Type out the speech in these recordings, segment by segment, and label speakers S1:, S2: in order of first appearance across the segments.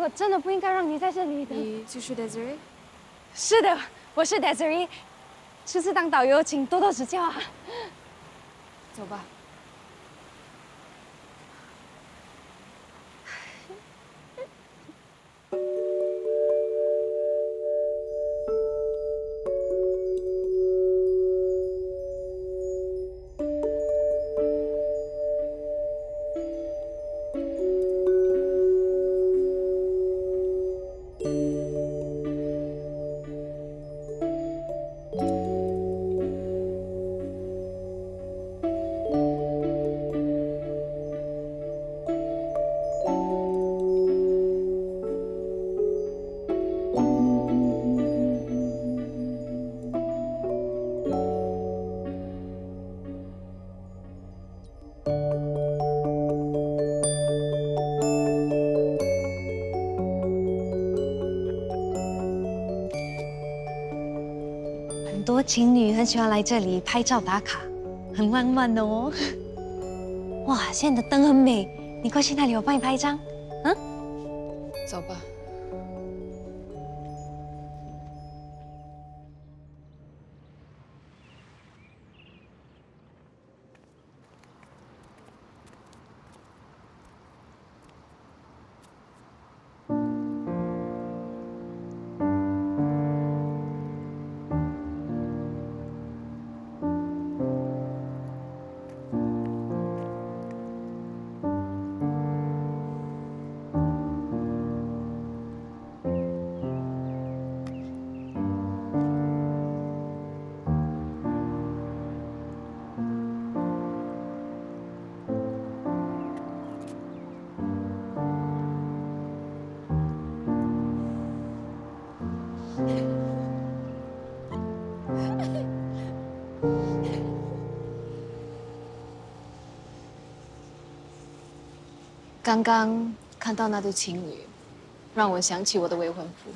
S1: 我真的不应该让你在这里的。
S2: 你就是 Desiree？
S1: 是的，我是 Desiree。这次当导游，请多多指教啊。
S2: 走吧。
S1: 很多情侣很喜欢来这里拍照打卡，很浪漫哦。哇，现在的灯很美，你过去那里，我帮你拍一张。嗯，
S2: 走吧。刚刚看到那对情侣，让我想起我的未婚夫，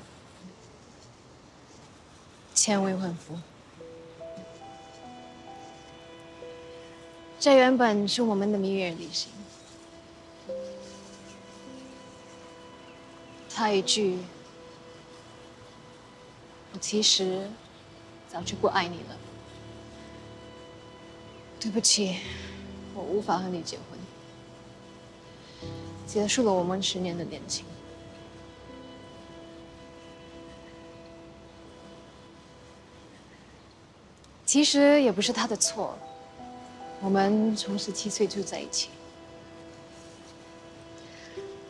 S2: 前未婚夫。这原本是我们的蜜月旅行。他一句“我其实早就不爱你了”，对不起，我无法和你结婚。结束了我们10年的恋情。其实也不是他的错，我们从17岁就在一起，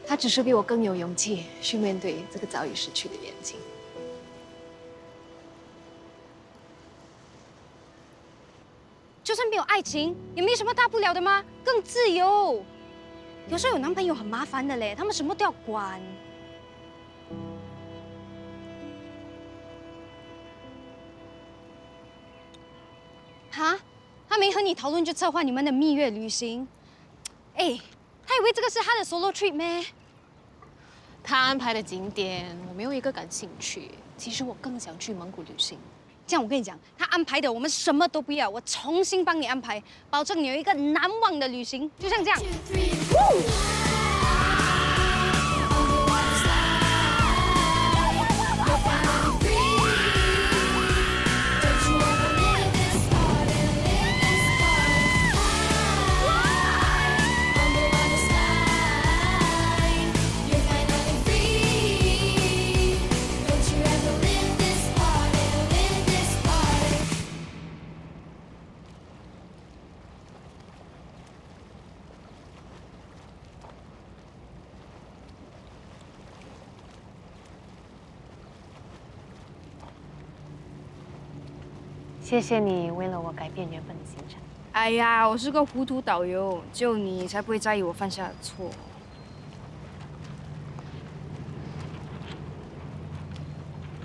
S2: 他只是比我更有勇气去面对这个早已失去的恋情。
S1: 就算没有爱情，也没什么大不了的吗？更自由。有时候有男朋友很麻烦的嘞，他们什么都要管。哈？他没和你讨论就策划你们的蜜月旅行？哎，他以为这个是他的 solo trip 咩？
S2: 他安排的景点我没有一个感兴趣，其实我更想去蒙古旅行。
S1: 这样我跟你讲，他安排的我们什么都不要，我重新帮你安排，保证你有一个难忘的旅行，就像这样。
S3: 谢谢你为了我改变原本的行程。
S1: 哎呀，我是个糊涂导游，只有你才不会在意我犯下的错。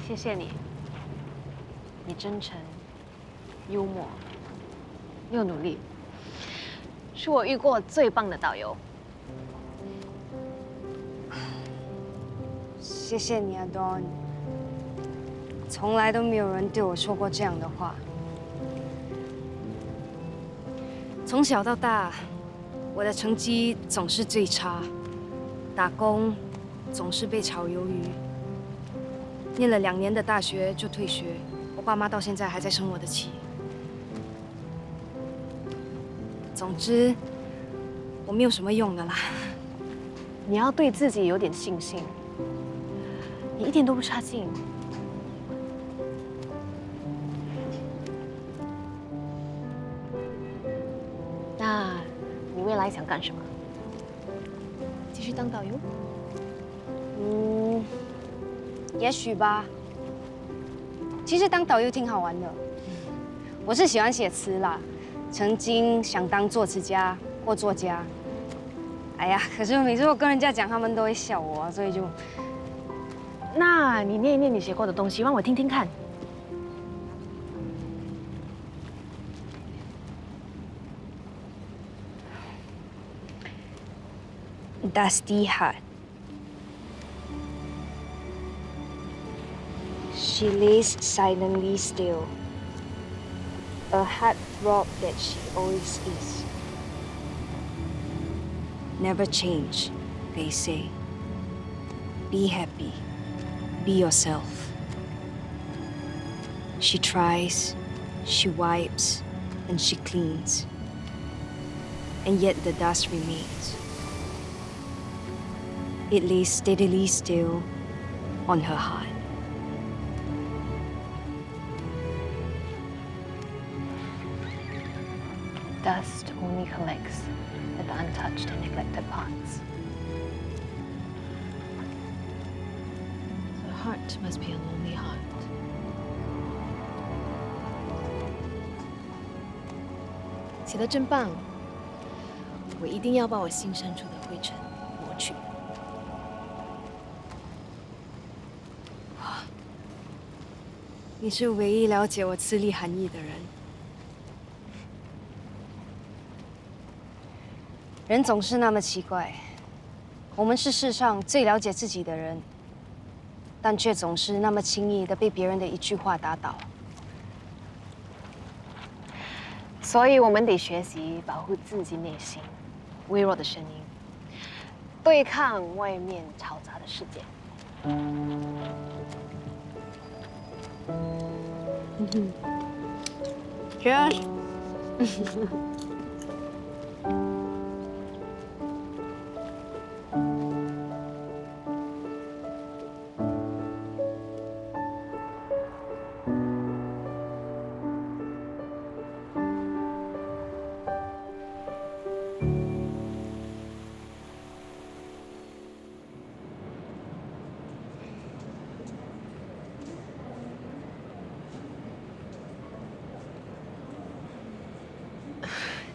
S3: 谢谢你，你真诚、幽默又努力，是我遇过最棒的导游。
S1: 谢谢你啊 ，Dawn。从来都没有人对我说过这样的话。从小到大，我的成绩总是最差，打工
S4: 总是被炒鱿鱼。念了2年的大学就退学，我爸妈到现在还在生我的气。总之，我没有什么用的啦。
S3: 你要对自己有点信心，你一点都不差劲。那你未来想干什么？
S2: 继续当导游？
S4: 也许吧。其实当导游挺好玩的。我是喜欢写词啦，曾经想当作词家或作家。哎呀，可是每次我跟人家讲，他们都会笑我啊，所以就……
S3: 那你念一念你写过的东西，让我听听看。
S4: Dusty heart. She lays silently still, a heartthrob that she always is. Never change, they say. Be happy, be yourself. She tries, she wipes, and she cleans. And yet the dust remains. It lays steadily still on her heart.
S3: Dust only collects at the untouched and neglected parts.
S2: The heart must be a lonely heart. 写得真棒！我一定要把我心深处的灰尘抹去。
S4: 你是唯一了解我字里含义的人。人总是那么奇怪，我们是世上最了解自己的人，但却总是那么轻易的被别人的一句话打倒。
S3: 所以我们得学习保护自己内心微弱的声音，对抗外面嘈杂的世界。
S4: Cheers。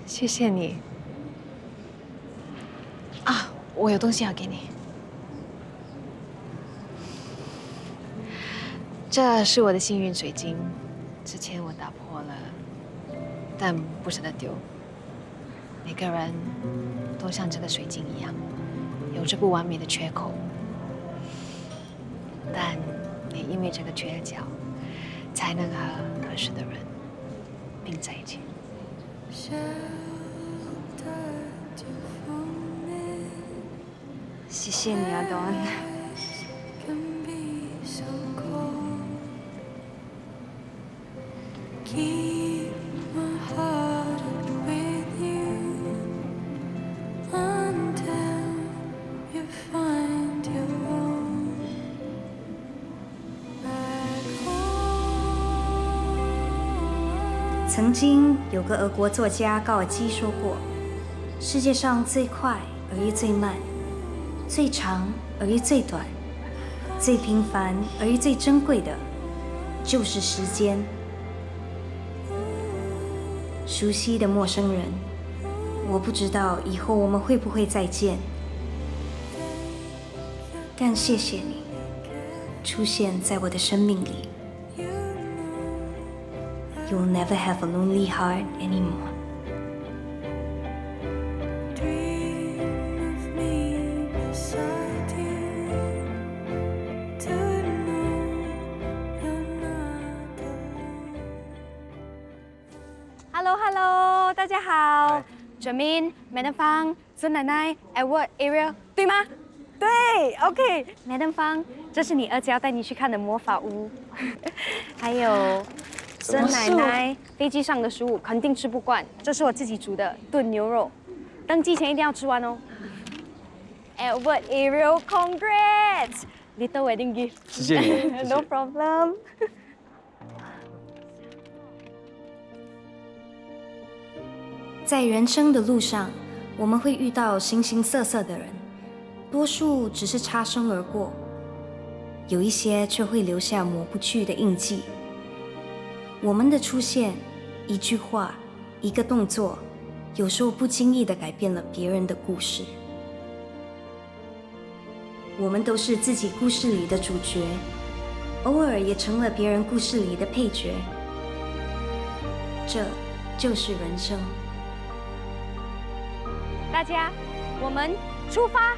S2: 谢谢你。啊，我有东西要给你。这是我的幸运水晶，之前我打破了，但不舍得丢。每个人都像这个水晶一样，有着不完美的缺口，但也因为这个缺角，才能和合适的人并在一起。
S4: 谢谢你啊，Dawn。
S5: 曾经有个俄国作家高尔基说过：“世界上最快而又最慢，最长而又最短，最平凡而又最珍贵的，就是时间。”熟悉的陌生人，我不知道以后我们会不会再见，但谢谢你出现在我的生命里。You'll never have a lonely heart anymore.
S4: Hello， 大家好，Jermaine、Madam Fang、孙奶奶、Edward、Ariel， 对吗？对，OK，Madam 方，这是你儿子要带你去看的魔法屋，还有孙奶奶飞机上的食物肯定吃不惯，这是我自己煮的炖牛肉，登机前一定要吃完哦。Albert Ariel, congrats! Little wedding gift.
S6: 谢谢你。
S4: No problem.
S5: 在人生的路上，我们会遇到形形色色的人，多数只是擦身而过，有一些却会留下抹不去的印记。我们的出现，一句话，一个动作，有时候不经意地改变了别人的故事。我们都是自己故事里的主角，偶尔也成了别人故事里的配角。这就是人生。
S4: 大家，我们出发。